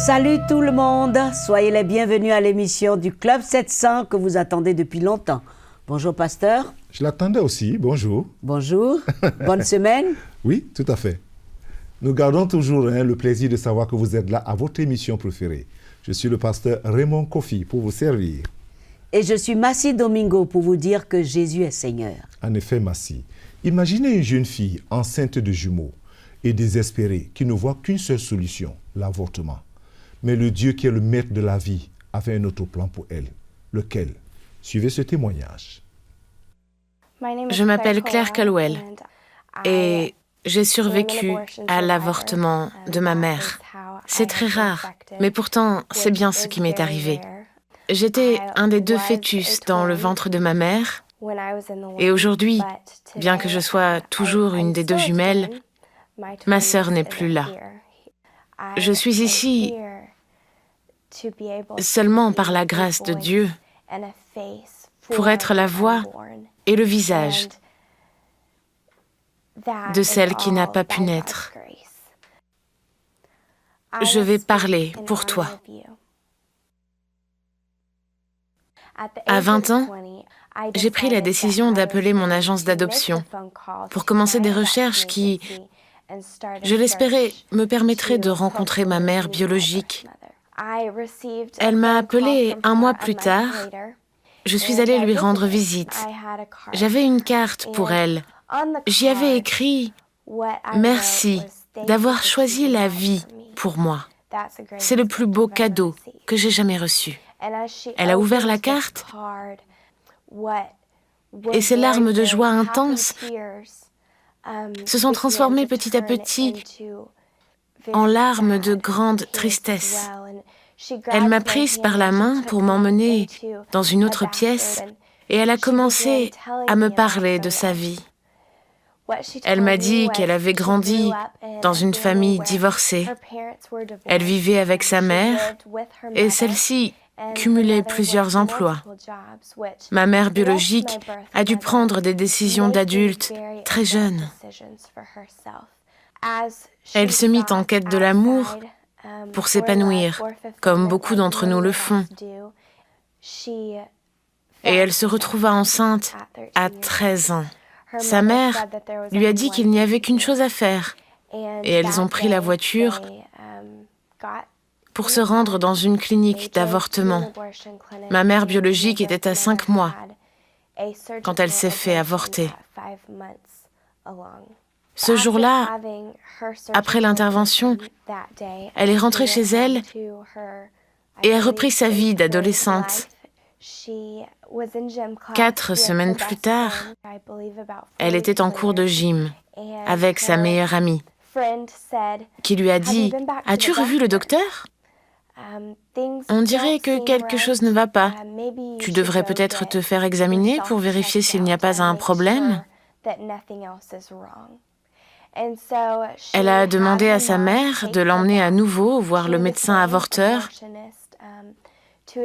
Salut tout le monde, soyez les bienvenus à l'émission du Club 700 que vous attendez depuis longtemps. Bonjour pasteur. Je l'attendais aussi, bonjour. Bonjour, bonne semaine. Oui, tout à fait. Nous gardons toujours le plaisir de savoir que vous êtes là à votre émission préférée. Je suis le pasteur Raymond Kofi pour vous servir. Et je suis Massi Domingo pour vous dire que Jésus est Seigneur. En effet, Massi, imaginez une jeune fille enceinte de jumeaux et désespérée qui ne voit qu'une seule solution, l'avortement. Mais le Dieu qui est le maître de la vie avait un autre plan pour elle. Lequel? Suivez ce témoignage. Je m'appelle Claire Caldwell et j'ai survécu à l'avortement de ma mère. C'est très rare, mais pourtant c'est bien ce qui m'est arrivé. J'étais un des 2 fœtus dans le ventre de ma mère et aujourd'hui, bien que je sois toujours une des 2 jumelles, ma sœur n'est plus là. Je suis ici seulement par la grâce de Dieu pour être la voix et le visage de celle qui n'a pas pu naître. Je vais parler pour toi. À 20 ans, j'ai pris la décision d'appeler mon agence d'adoption pour commencer des recherches qui, je l'espérais, me permettraient de rencontrer ma mère biologique. Elle m'a appelée 1 mois plus tard. Je suis allée lui rendre visite. J'avais une carte pour elle. J'y avais écrit « Merci d'avoir choisi la vie pour moi. C'est le plus beau cadeau que j'ai jamais reçu. » Elle a ouvert la carte et ses larmes de joie intense se sont transformées petit à petit en larmes de grande tristesse. Elle m'a prise par la main pour m'emmener dans une autre pièce et elle a commencé à me parler de sa vie. Elle m'a dit qu'elle avait grandi dans une famille divorcée. Elle vivait avec sa mère et celle-ci cumulait plusieurs emplois. Ma mère biologique a dû prendre des décisions d'adulte très jeune. Elle se mit en quête de l'amour pour s'épanouir, comme beaucoup d'entre nous le font. Et elle se retrouva enceinte à 13 ans. Sa mère lui a dit qu'il n'y avait qu'une chose à faire, et elles ont pris la voiture pour se rendre dans une clinique d'avortement. Ma mère biologique était à 5 mois quand elle s'est fait avorter. Ce jour-là, après l'intervention, elle est rentrée chez elle et a repris sa vie d'adolescente. 4 semaines plus tard, elle était en cours de gym avec sa meilleure amie qui lui a dit « As-tu revu le docteur ? On dirait que quelque chose ne va pas. Tu devrais peut-être te faire examiner pour vérifier s'il n'y a pas un problème. » Elle a demandé à sa mère de l'emmener à nouveau voir le médecin avorteur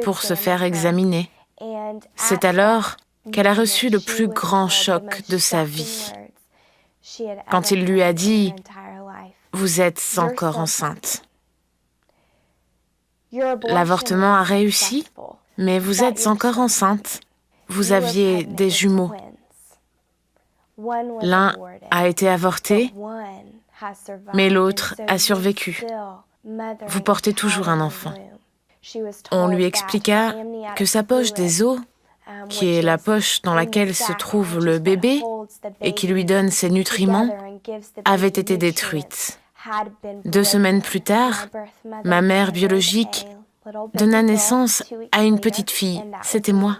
pour se faire examiner. C'est alors qu'elle a reçu le plus grand choc de sa vie, quand il lui a dit « Vous êtes encore enceinte. L'avortement a réussi, mais vous êtes encore enceinte. Vous aviez des jumeaux. L'un a été avorté, mais l'autre a survécu. Vous portez toujours un enfant. » On lui expliqua que sa poche des os, qui est la poche dans laquelle se trouve le bébé et qui lui donne ses nutriments, avait été détruite. 2 semaines plus tard, ma mère biologique donna naissance à une petite fille, c'était moi.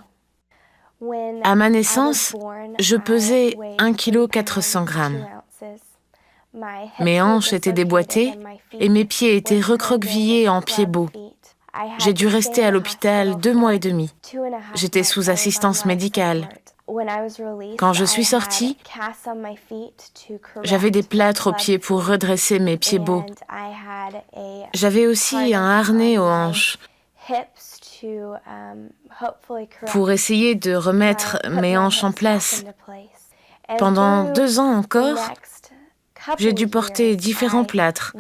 À ma naissance, je pesais 1,4 kg. Mes hanches étaient déboîtées et mes pieds étaient recroquevillés en pieds-bots. J'ai dû rester à l'hôpital 2 mois et demi. J'étais sous assistance médicale. Quand je suis sortie, j'avais des plâtres aux pieds pour redresser mes pieds-bots. J'avais aussi un harnais aux hanches pour essayer de remettre mes hanches en place. Pendant 2 ans encore, J'ai dû porter différents plâtres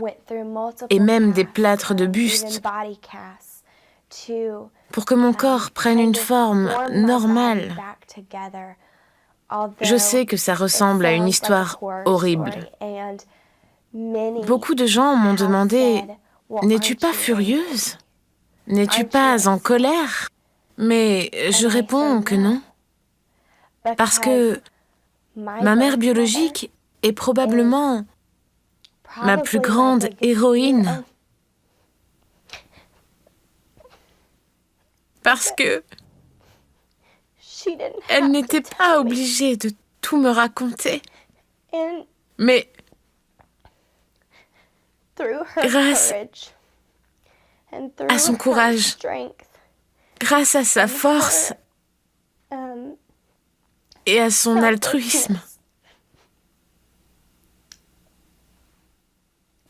et même des plâtres de buste pour que mon corps prenne une forme normale. Je sais que ça ressemble à une histoire horrible. Beaucoup de gens m'ont demandé « N'es-tu pas furieuse? N'es-tu pas en colère ?» Mais je réponds que non. Parce que ma mère biologique est probablement ma plus grande héroïne. Parce que elle n'était pas obligée de tout me raconter. Mais grâce à son courage, grâce à sa force et à son altruisme,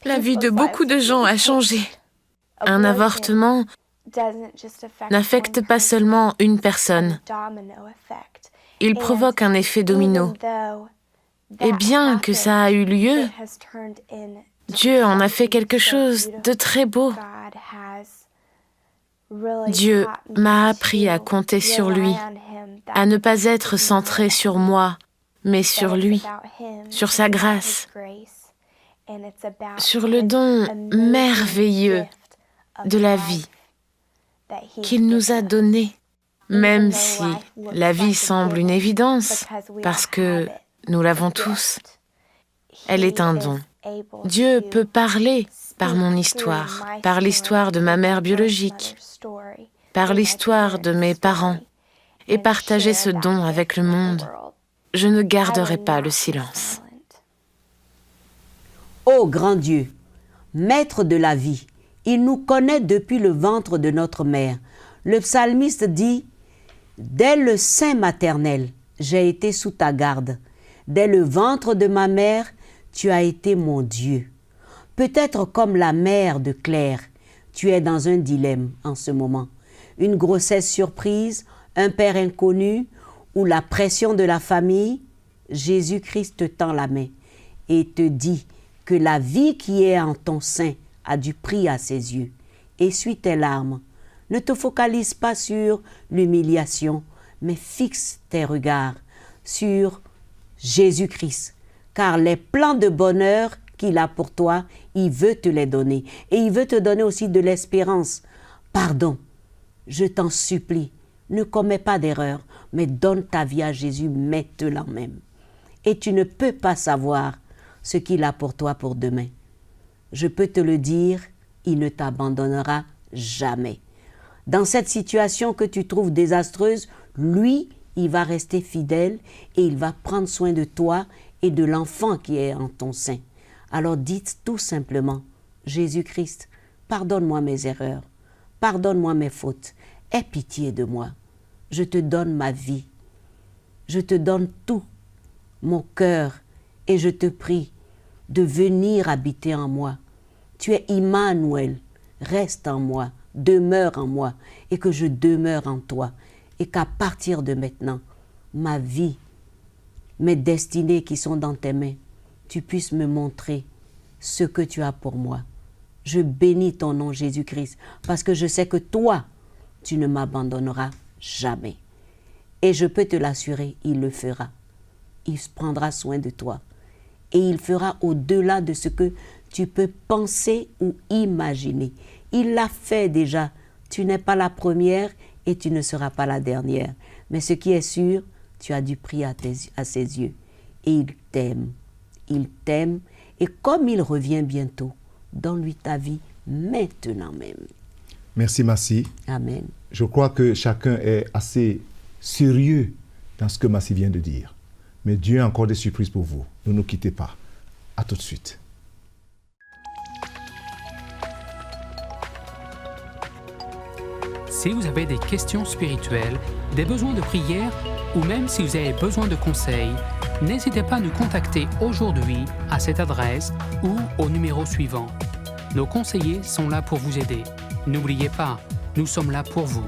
la vie de beaucoup de gens a changé. Un avortement n'affecte pas seulement une personne. Il provoque un effet domino. Et bien que ça a eu lieu, Dieu en a fait quelque chose de très beau. Dieu m'a appris à compter sur lui, à ne pas être centré sur moi, mais sur lui, sur sa grâce, sur le don merveilleux de la vie qu'il nous a donné, même si la vie semble une évidence, parce que nous l'avons tous. Elle est un don. Dieu peut parler par mon histoire, par l'histoire de ma mère biologique, par l'histoire de mes parents, et partager ce don avec le monde. Je ne garderai pas le silence. Ô grand Dieu, maître de la vie, il nous connaît depuis le ventre de notre mère. Le psalmiste dit « Dès le sein maternel, j'ai été sous ta garde. Dès le ventre de ma mère, tu as été mon Dieu. » Peut-être comme la mère de Claire, tu es dans un dilemme en ce moment. Une grossesse surprise, un père inconnu ou la pression de la famille. Jésus-Christ te tend la main et te dit que la vie qui est en ton sein a du prix à ses yeux. Essuie tes larmes. Ne te focalise pas sur l'humiliation, mais fixe tes regards sur Jésus-Christ, car les plans de bonheur qu'il a pour toi, il veut te les donner. Et il veut te donner aussi de l'espérance. Pardon, je t'en supplie, ne commets pas d'erreur, mais donne ta vie à Jésus maintenant même. Et tu ne peux pas savoir ce qu'il a pour toi pour demain. Je peux te le dire, il ne t'abandonnera jamais. Dans cette situation que tu trouves désastreuse, lui, il va rester fidèle et il va prendre soin de toi et de l'enfant qui est en ton sein. Alors dites tout simplement, Jésus-Christ, pardonne-moi mes erreurs, pardonne-moi mes fautes, aie pitié de moi. Je te donne ma vie, je te donne tout, mon cœur, et je te prie de venir habiter en moi. Tu es Immanuel, reste en moi, demeure en moi, et que je demeure en toi, et qu'à partir de maintenant, ma vie, mes destinées qui sont dans tes mains, tu puisses me montrer ce que tu as pour moi. Je bénis ton nom, Jésus-Christ, parce que je sais que toi, tu ne m'abandonneras jamais. Et je peux te l'assurer, il le fera. Il prendra soin de toi. Et il fera au-delà de ce que tu peux penser ou imaginer. Il l'a fait déjà. Tu n'es pas la première et tu ne seras pas la dernière. Mais ce qui est sûr, tu as du prix à ses yeux. Et il t'aime. Il t'aime. Et comme il revient bientôt, donne-lui ta vie maintenant même. Merci, Massi. Amen. Je crois que chacun est assez sérieux dans ce que Massi vient de dire. Mais Dieu a encore des surprises pour vous. Ne nous quittez pas. À tout de suite. Si vous avez des questions spirituelles, des besoins de prière ou même si vous avez besoin de conseils, n'hésitez pas à nous contacter aujourd'hui à cette adresse ou au numéro suivant. Nos conseillers sont là pour vous aider. N'oubliez pas, nous sommes là pour vous.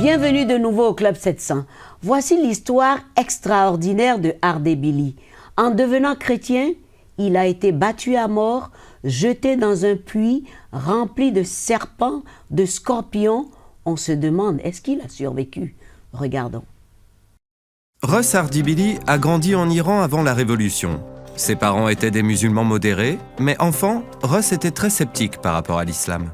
Bienvenue de nouveau au Club 700. Voici l'histoire extraordinaire de Ardebili. En devenant chrétien, il a été battu à mort, jeté dans un puits rempli de serpents, de scorpions. On se demande, est-ce qu'il a survécu? Regardons. Russ Ardebili a grandi en Iran avant la Révolution. Ses parents étaient des musulmans modérés, mais enfant, Russ était très sceptique par rapport à l'islam.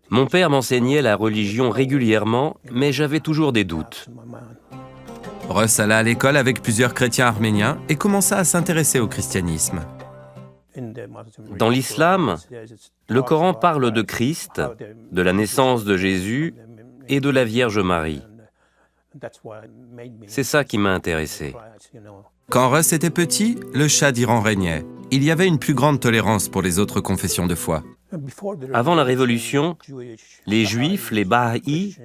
Mon père m'enseignait la religion régulièrement, mais j'avais toujours des doutes. Russ alla à l'école avec plusieurs chrétiens arméniens et commença à s'intéresser au christianisme. Dans l'islam, le Coran parle de Christ, de la naissance de Jésus et de la Vierge Marie. C'est ça qui m'a intéressé. Quand Russ était petit, le Shah d'Iran régnait. Il y avait une plus grande tolérance pour les autres confessions de foi. Avant la Révolution, les Juifs, les Bahaïs,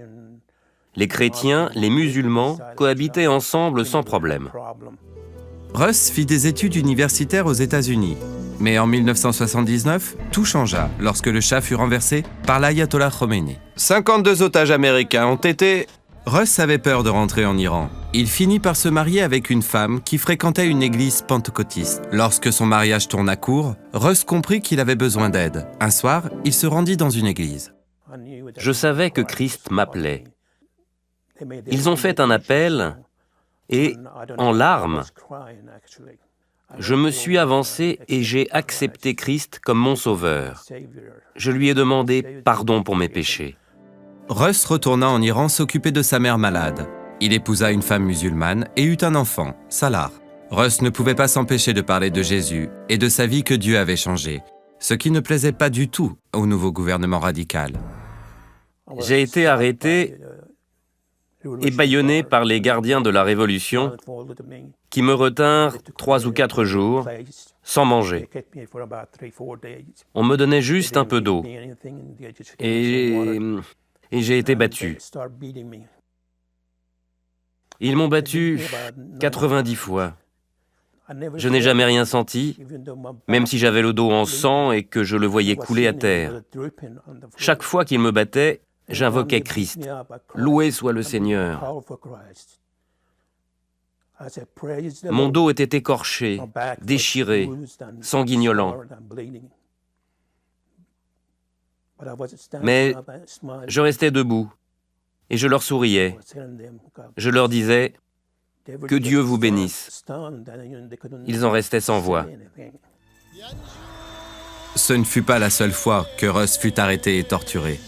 les chrétiens, les musulmans cohabitaient ensemble sans problème. Russ fit des études universitaires aux États-Unis. Mais en 1979, tout changea lorsque le Shah fut renversé par l'ayatollah Khomeini. 52 otages américains ont été... Russ avait peur de rentrer en Iran. Il finit par se marier avec une femme qui fréquentait une église pentecôtiste. Lorsque son mariage tourna court, Russ comprit qu'il avait besoin d'aide. Un soir, il se rendit dans une église. Je savais que Christ m'appelait. Ils ont fait un appel et, en larmes, je me suis avancé et j'ai accepté Christ comme mon sauveur. Je lui ai demandé pardon pour mes péchés. Russ retourna en Iran s'occuper de sa mère malade. Il épousa une femme musulmane et eut un enfant, Salar. Russ ne pouvait pas s'empêcher de parler de Jésus et de sa vie que Dieu avait changée, ce qui ne plaisait pas du tout au nouveau gouvernement radical. J'ai été arrêté et bâillonné par les gardiens de la Révolution qui me retinrent 3 ou 4 jours sans manger. On me donnait juste un peu d'eau et j'ai été battu. Ils m'ont battu 90 fois. Je n'ai jamais rien senti, même si j'avais le dos en sang et que je le voyais couler à terre. Chaque fois qu'ils me battaient, j'invoquais Christ. Loué soit le Seigneur. Mon dos était écorché, déchiré, sanguignolant. Mais je restais debout et je leur souriais. Je leur disais « Que Dieu vous bénisse ». Ils en restaient sans voix. Ce ne fut pas la seule fois que Russ fut arrêté et torturé.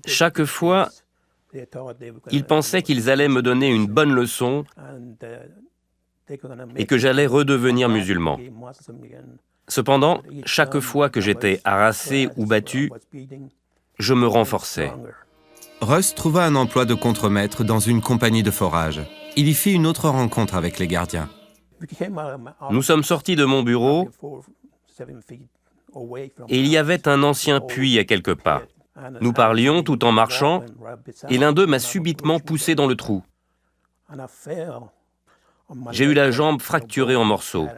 Chaque fois, ils pensaient qu'ils allaient me donner une bonne leçon et que j'allais redevenir musulman. Cependant, chaque fois que j'étais harassé ou battu, je me renforçais. Russ trouva un emploi de contremaître dans une compagnie de forage. Il y fit une autre rencontre avec les gardiens. Nous sommes sortis de mon bureau et il y avait un ancien puits à quelques pas. Nous parlions tout en marchant et l'un d'eux m'a subitement poussé dans le trou. J'ai eu la jambe fracturée en morceaux.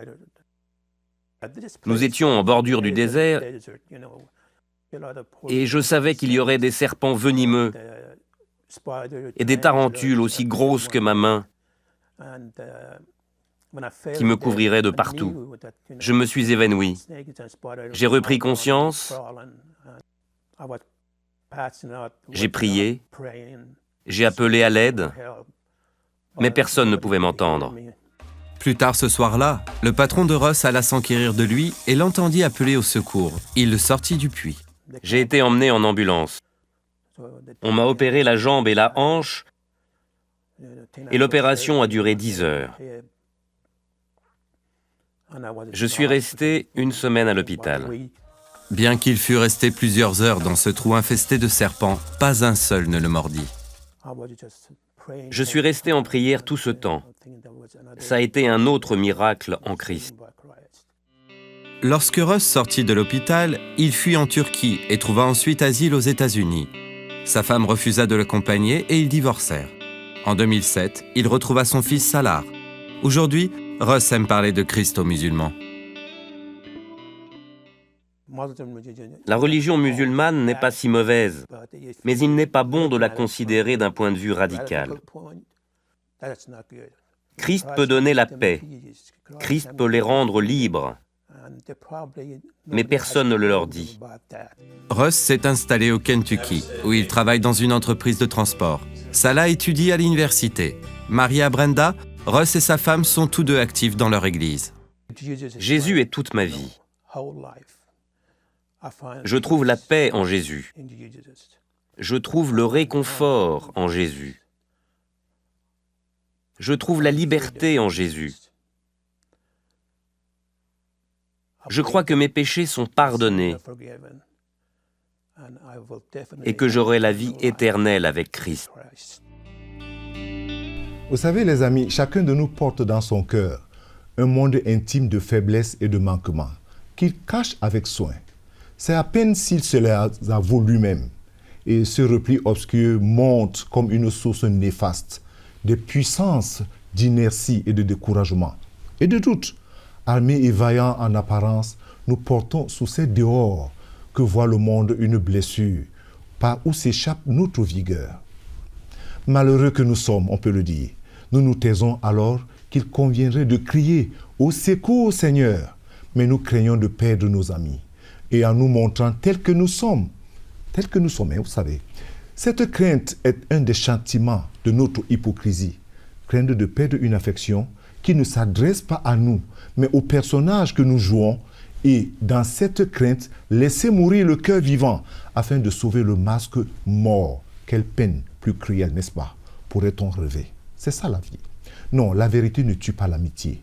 Nous étions en bordure du désert et je savais qu'il y aurait des serpents venimeux et des tarentules aussi grosses que ma main qui me couvriraient de partout. Je me suis évanoui. J'ai repris conscience. J'ai prié. J'ai appelé à l'aide. Mais personne ne pouvait m'entendre. Plus tard ce soir-là, le patron de Russ alla s'enquérir de lui et l'entendit appeler au secours. Il le sortit du puits. J'ai été emmené en ambulance. On m'a opéré la jambe et la hanche et l'opération a duré 10 heures. Je suis resté 1 semaine à l'hôpital. Bien qu'il fût resté plusieurs heures dans ce trou infesté de serpents, pas un seul ne le mordit. Je suis resté en prière tout ce temps. Ça a été un autre miracle en Christ. Lorsque Russ sortit de l'hôpital, il fuit en Turquie et trouva ensuite asile aux États-Unis. Sa femme refusa de l'accompagner et ils divorcèrent. En 2007, il retrouva son fils Salar. Aujourd'hui, Russ aime parler de Christ aux musulmans. La religion musulmane n'est pas si mauvaise, mais il n'est pas bon de la considérer d'un point de vue radical. Christ peut donner la paix, Christ peut les rendre libres, mais personne ne le leur dit. Russ s'est installé au Kentucky, où il travaille dans une entreprise de transport. Salah étudie à l'université. Marié à Brenda, Russ et sa femme sont tous deux actifs dans leur église. Jésus est toute ma vie. Je trouve la paix en Jésus. Je trouve le réconfort en Jésus. Je trouve la liberté en Jésus. Je crois que mes péchés sont pardonnés et que j'aurai la vie éternelle avec Christ. Vous savez, les amis, chacun de nous porte dans son cœur un monde intime de faiblesse et de manquement qu'il cache avec soin. C'est à peine s'il se les avoue lui-même. Et ce repli obscur monte comme une source néfaste de puissance, d'inertie et de découragement et de doute. Armés et vaillants en apparence, nous portons sous ces dehors que voit le monde une blessure, par où s'échappe notre vigueur. Malheureux que nous sommes, on peut le dire, nous nous taisons alors qu'il conviendrait de crier « Au secours, Seigneur !» Mais nous craignons de perdre nos amis. Et en nous montrant tels que nous sommes, hein, vous savez, cette crainte est un des châtiments de notre hypocrisie. Craindre de perdre une affection qui ne s'adresse pas à nous, mais au personnage que nous jouons, et dans cette crainte, laisser mourir le cœur vivant afin de sauver le masque mort. Quelle peine plus cruelle, n'est-ce pas? Pourrait-on rêver? C'est ça la vie. Non, la vérité ne tue pas l'amitié,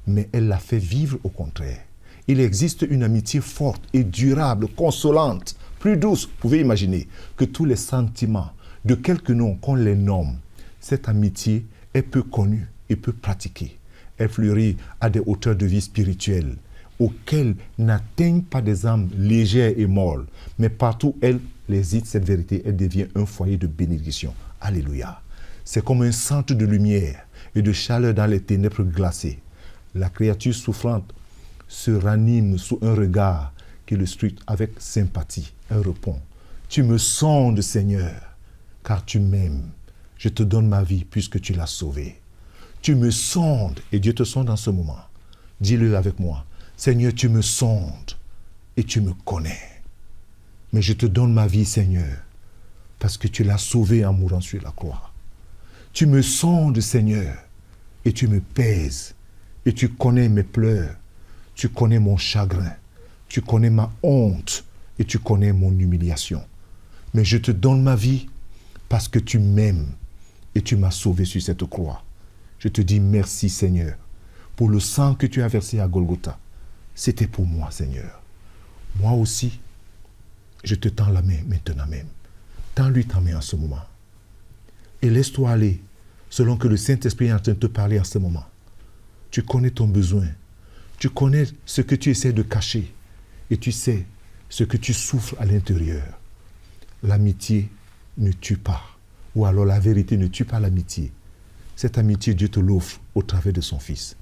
mais elle la fait vivre au contraire. Il existe une amitié forte et durable, consolante, plus douce, vous pouvez imaginer, que tous les sentiments, de quelque nom qu'on les nomme. Cette amitié est peu connue et peu pratiquée. Elle fleurit à des hauteurs de vie spirituelle, auxquelles n'atteignent pas des âmes légères et molles. Mais partout où elle hésite, cette vérité, elle devient un foyer de bénédiction. Alléluia. C'est comme un centre de lumière et de chaleur dans les ténèbres glacées. La créature souffrante se ranime sous un regard qui le scrute avec sympathie. Elle répond, « Tu me sondes, Seigneur, car tu m'aimes. Je te donne ma vie puisque tu l'as sauvée. Tu me sondes, et Dieu te sonde en ce moment. Dis-le avec moi, « Seigneur, tu me sondes et tu me connais. Mais je te donne ma vie, Seigneur, parce que tu l'as sauvée en mourant sur la croix. Tu me sondes, Seigneur, et tu me pèses, et tu connais mes pleurs. Tu connais mon chagrin, tu connais ma honte et tu connais mon humiliation. Mais je te donne ma vie parce que tu m'aimes et tu m'as sauvé sur cette croix. Je te dis merci, Seigneur, pour le sang que tu as versé à Golgotha. C'était pour moi, Seigneur. Moi aussi, je te tends la main maintenant même. Tends-lui ta main en ce moment. Et laisse-toi aller selon que le Saint-Esprit est en train de te parler en ce moment. Tu connais ton besoin. Tu connais ce que tu essaies de cacher et tu sais ce que tu souffres à l'intérieur. L'amitié ne tue pas, ou alors la vérité ne tue pas l'amitié. Cette amitié, Dieu te l'offre au travers de son Fils.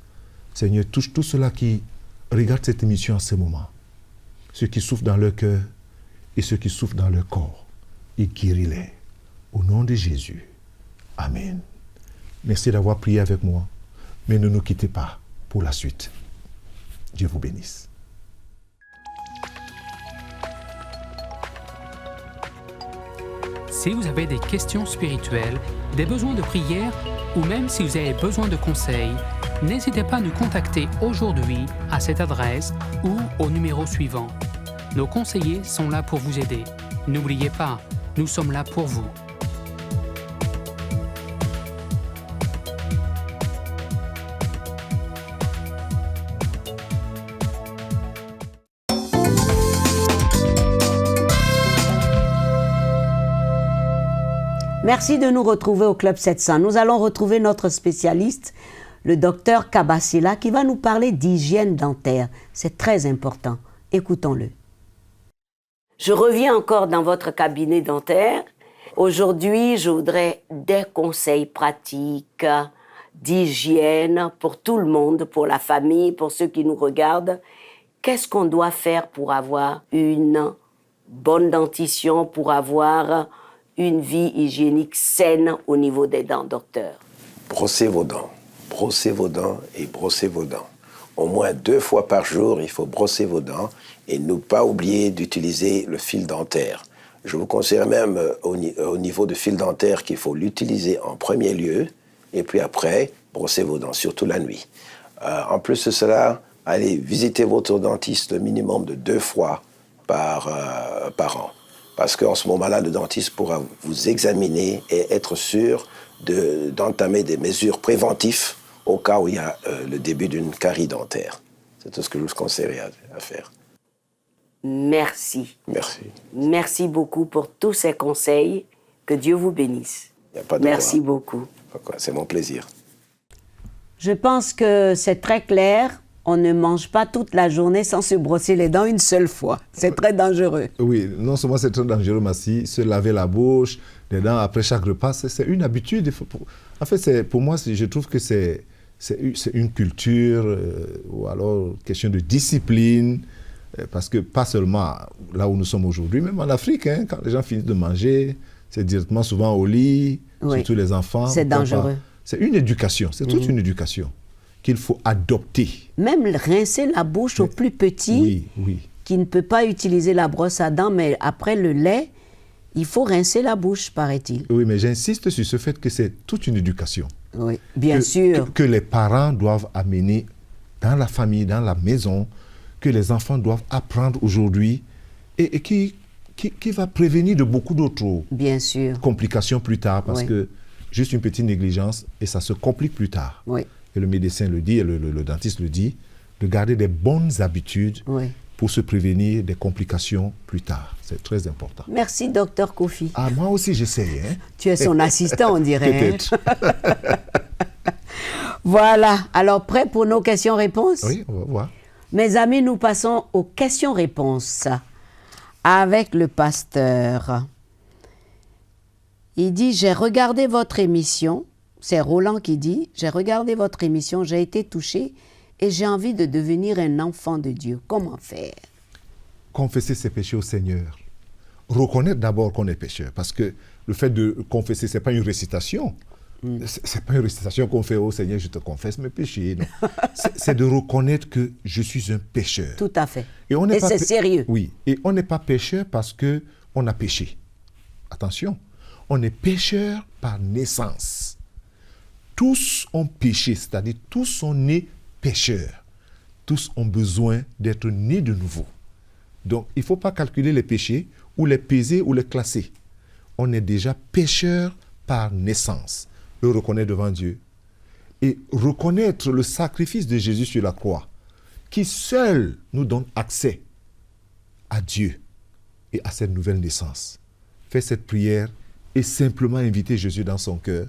Seigneur, touche tous ceux-là qui regardent cette émission en ce moment, ceux qui souffrent dans leur cœur et ceux qui souffrent dans leur corps, et guéris-les. Au nom de Jésus. Amen. Merci d'avoir prié avec moi, mais ne nous quittez pas pour la suite. Dieu vous bénisse. Si vous avez des questions spirituelles, des besoins de prière ou même si vous avez besoin de conseils, n'hésitez pas à nous contacter aujourd'hui à cette adresse ou au numéro suivant. Nos conseillers sont là pour vous aider. N'oubliez pas, nous sommes là pour vous. Merci de nous retrouver au Club 700. Nous allons retrouver notre spécialiste, le docteur Kabasila, qui va nous parler d'hygiène dentaire. C'est très important. Écoutons-le. Je reviens encore dans votre cabinet dentaire. Aujourd'hui, je voudrais des conseils pratiques d'hygiène pour tout le monde, pour la famille, pour ceux qui nous regardent. qu'est-ce qu'on doit faire pour avoir une bonne dentition, pour avoir une vie hygiénique saine au niveau des dents, docteur? Brossez vos dents et brossez vos dents. Au moins 2 fois par jour, il faut brosser vos dents et ne pas oublier d'utiliser le fil dentaire. Je vous conseille même au niveau du fil dentaire qu'il faut l'utiliser en premier lieu et puis après, brosser vos dents, surtout la nuit. En plus de cela, allez visiter votre dentiste le minimum de 2 fois par an. Parce qu'en ce moment-là, le dentiste pourra vous examiner et être sûr d'entamer des mesures préventives au cas où il y a le début d'une carie dentaire. C'est tout ce que je vous conseillerais à faire. Merci. Merci. Merci beaucoup pour tous ces conseils. Que Dieu vous bénisse. Y a pas de Merci quoi. beaucoup. C'est mon plaisir. Je pense que c'est très clair. On ne mange pas toute la journée sans se brosser les dents une seule fois. C'est très dangereux. Oui, non seulement c'est très dangereux, mais si se laver la bouche, les dents après chaque repas, c'est une habitude. En fait, pour moi, je trouve que c'est une culture ou alors question de discipline. Parce que pas seulement là où nous sommes aujourd'hui, même en Afrique, hein, quand les gens finissent de manger, c'est directement souvent au lit, Oui. surtout les enfants. C'est dangereux. C'est une éducation, c'est toute une éducation qu'il faut adopter. Même rincer la bouche au plus petit, Oui. qui ne peut pas utiliser la brosse à dents, mais après le lait, il faut rincer la bouche, paraît-il. Oui, mais j'insiste sur ce fait que c'est toute une éducation. Oui, bien sûr. Que les parents doivent amener dans la famille, dans la maison, que les enfants doivent apprendre aujourd'hui et qui va prévenir de beaucoup d'autres Bien sûr. complications plus tard parce Oui. que juste une petite négligence et ça se complique plus tard. Oui. Et le médecin le dit, et le dentiste le dit, de garder des bonnes habitudes Oui. pour se prévenir des complications plus tard. C'est très important. Merci, docteur Kofi. Ah, moi aussi, j'essaye. Hein? Tu es son assistant, on dirait. hein? Peut-être. Voilà. Alors, prêt pour nos questions-réponses? Oui, on va voir. Mes amis, nous passons aux questions-réponses avec le pasteur. Il dit, j'ai regardé votre émission. C'est Roland qui dit, j'ai regardé votre émission, j'ai été touché et j'ai envie de devenir un enfant de Dieu. Comment faire? Confesser ses péchés au Seigneur. Reconnaître d'abord qu'on est pécheur. Parce que le fait de confesser, ce n'est pas une récitation. C'est pas une récitation qu'on fait au Seigneur, je te confesse mes péchés. Non. C'est de reconnaître que je suis un pécheur. Tout à fait. Et c'est sérieux. Oui, et on n'est pas pécheur parce qu'on a péché. Attention, on est pécheur par naissance. Tous ont péché, c'est-à-dire tous sont nés pécheurs. Tous ont besoin d'être nés de nouveau. Donc, il ne faut pas calculer les péchés ou les peser ou les classer. On est déjà pécheur par naissance. Le reconnaître devant Dieu et reconnaître le sacrifice de Jésus sur la croix qui seul nous donne accès à Dieu et à cette nouvelle naissance. Faire cette prière et simplement inviter Jésus dans son cœur.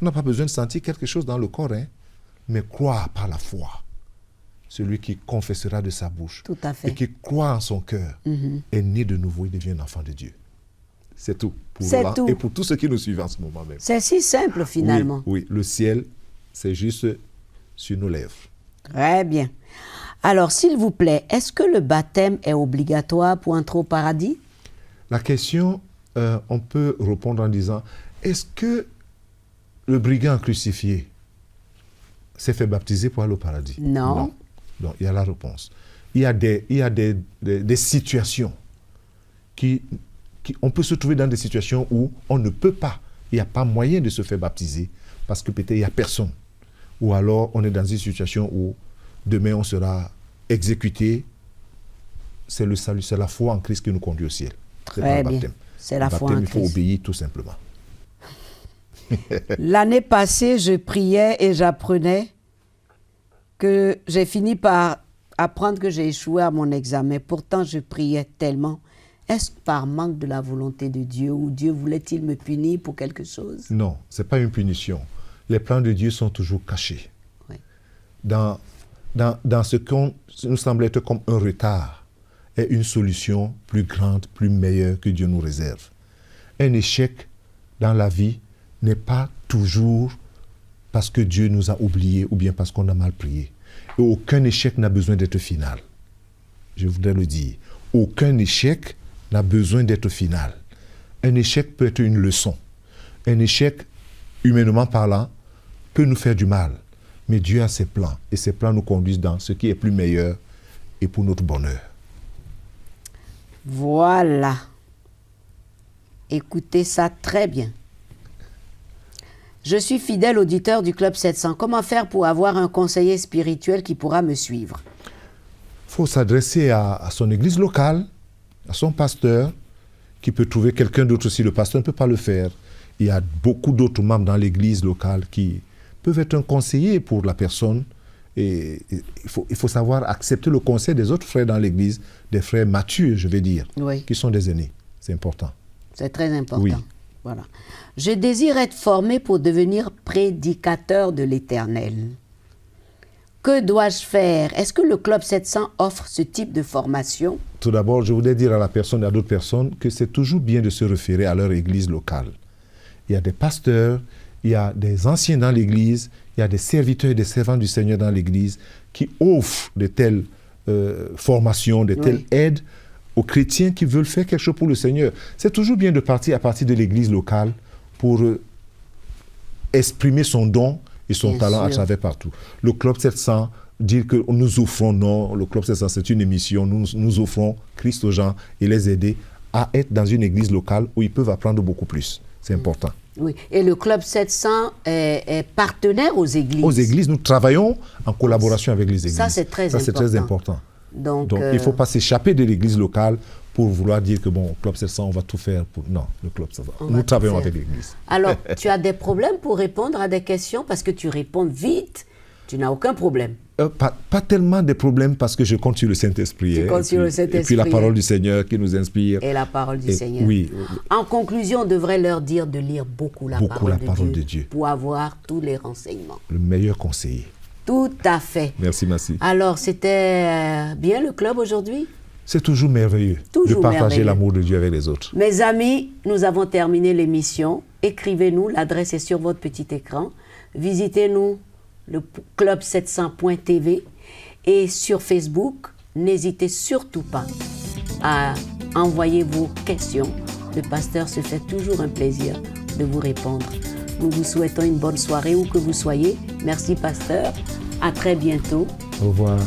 On n'a pas besoin de sentir quelque chose dans le corps, hein, mais croire par la foi. Celui qui confessera de sa bouche Tout à fait. et qui croit en son cœur est né de nouveau et devient un enfant de Dieu. C'est tout. C'est Roland tout. et pour tous ceux qui nous suivent en ce moment même. C'est si simple finalement. Oui, le ciel, c'est juste sur nos lèvres. Très bien. Alors, s'il vous plaît, est-ce que le baptême est obligatoire pour entrer au paradis? La question, on peut répondre en disant, est-ce que le brigand crucifié s'est fait baptiser pour aller au paradis? Non. Donc, il y a la réponse. Il y a des situations on peut se trouver dans des situations où on ne peut pas, il n'y a pas moyen de se faire baptiser parce que peut-être il n'y a personne. Ou alors on est dans une situation où demain on sera exécuté. C'est le salut, c'est la foi en Christ qui nous conduit au ciel. Très bien. C'est la foi en Il faut Christ. obéir tout simplement. L'année passée, je priais et j'apprenais que j'ai fini par apprendre que j'ai échoué à mon examen. Pourtant, je priais tellement. Est-ce par manque de la volonté de Dieu ou Dieu voulait-il me punir pour quelque chose? Non, ce n'est pas une punition. Les plans de Dieu sont toujours cachés. Oui. Dans ce qui nous semble être comme un retard est une solution plus grande, plus meilleure que Dieu nous réserve. Un échec dans la vie n'est pas toujours parce que Dieu nous a oubliés ou bien parce qu'on a mal prié. Et aucun échec n'a besoin d'être final. je voudrais le dire. Aucun échec n'a besoin d'être final. Un échec peut être une leçon. Un échec, humainement parlant, peut nous faire du mal. Mais Dieu a ses plans, et ses plans nous conduisent dans ce qui est plus meilleur et pour notre bonheur. Voilà. Écoutez ça très bien. Je suis fidèle auditeur du Club 700. Comment faire pour avoir un conseiller spirituel qui pourra me suivre? Il faut s'adresser à son église locale, à son pasteur, qui peut trouver quelqu'un d'autre si le pasteur ne peut pas le faire. Il y a beaucoup d'autres membres dans l'église locale qui peuvent être un conseiller pour la personne. Et il faut savoir accepter le conseil des autres frères dans l'église, des frères matures, je vais dire, oui, qui sont des aînés. C'est important. C'est très important. Oui. Voilà. Je désire être formé pour devenir prédicateur de l'Éternel. Que dois-je faire? Est-ce que le Club 700 offre ce type de formation? Tout d'abord, je voudrais dire à la personne et à d'autres personnes que c'est toujours bien de se référer à leur église locale. Il y a des pasteurs, il y a des anciens dans l'église, il y a des serviteurs et des servants du Seigneur dans l'église qui offrent de telles formations, de telles aides aux chrétiens qui veulent faire quelque chose pour le Seigneur. C'est toujours bien de partir à partir de l'église locale pour exprimer son don et son talent à travers partout. Le Club 700, dire que nous offrons, non, le Club 700 c'est une émission, nous offrons Christ aux gens et les aider à être dans une église locale où ils peuvent apprendre beaucoup plus. C'est important. Oui, et le Club 700 est partenaire aux églises. Aux églises, nous travaillons en collaboration avec les églises. Ça, c'est très important. Ça, c'est très important. Donc il ne faut pas s'échapper de l'église locale pour vouloir dire que, bon, Club 700, on va tout faire pour... Non, le Club 700, nous travaillons avec l'église. Alors, tu as des problèmes pour répondre à des questions parce que tu réponds vite, tu n'as aucun problème. Pas tellement de problèmes parce que je compte sur le Saint-Esprit. Tu comptes sur le Saint-Esprit. Et puis la parole du Seigneur qui nous inspire. Et la parole du Seigneur. Oui. En conclusion, on devrait leur dire de lire beaucoup la parole de Dieu pour avoir tous les renseignements. Le meilleur conseiller. Tout à fait. Merci, merci. Alors, c'était bien le club aujourd'hui? C'est toujours merveilleux de partager l'amour de Dieu avec les autres. Mes amis, nous avons terminé l'émission. Écrivez-nous, l'adresse est sur votre petit écran. Visitez-nous, le club700.tv, et sur Facebook, n'hésitez surtout pas à envoyer vos questions. Le pasteur se fait toujours un plaisir de vous répondre. Nous vous souhaitons une bonne soirée où que vous soyez. Merci pasteur. À très bientôt. Au revoir.